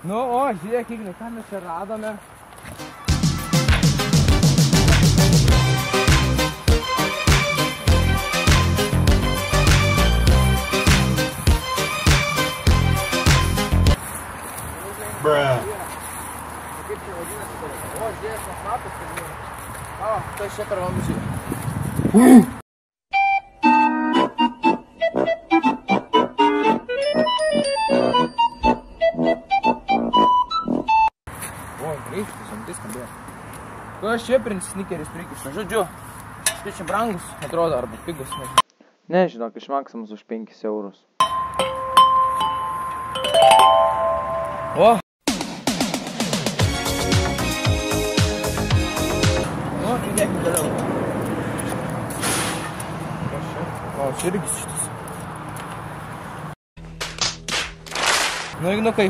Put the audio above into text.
Nu, o, žiūrėk, Ignai, ką mes čia radome. Bruh. Kaip čia vadinasi? O, žiūrėk, mes matos, kad žiūrėk. O, tai čia per vamzdžiai. Greištis, tai skambėjo. Ko aš čia prins snikeris prikišta? Žodžiu, štai čia brangus, atrodo, arba pigus, nežinau. Nežinok, iš maksimus už 5 eurus. O! O, įdėkim toliau. O, čia irgi šitas. Nu, Ignukai,